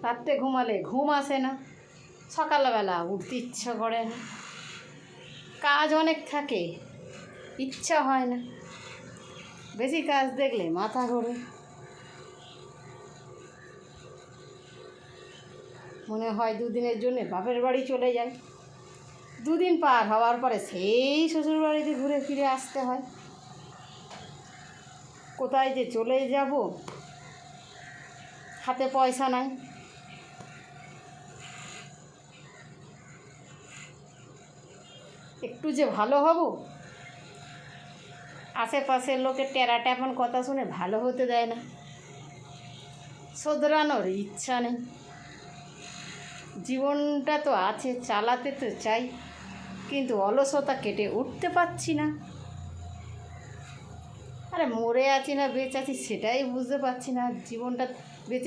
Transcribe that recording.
রাত্রে ঘুমালে ঘুম আসে না, সকালবেলা উঠতে ইচ্ছা করে না, কাজ অনেক থাকে, ইচ্ছা হয় না, বেশি কাজ দেখলে মাথা ঘোরে, মনে হয় দুদিনের জন্যে বাপের বাড়ি চলে যাই। দুদিন পার হওয়ার পরে সেই শ্বশুর বাড়িতে ঘুরে ফিরে আসতে হয়। কোথায় যে চলে যাব, হাতে পয়সা নাই। একটু যে ভালো হব, আশেপাশের লোকের টেরা ট্যাপন কথা শুনে ভালো হতে দেয় না, শোধরানোর ইচ্ছা নেই। জীবনটা তো আছে, চালাতে তো চাই, কিন্তু অলসতা কেটে উঠতে পারছি না। আরে মরে আছি না বেঁচে আছি সেটাই বুঝতে পারছি না। জীবনটা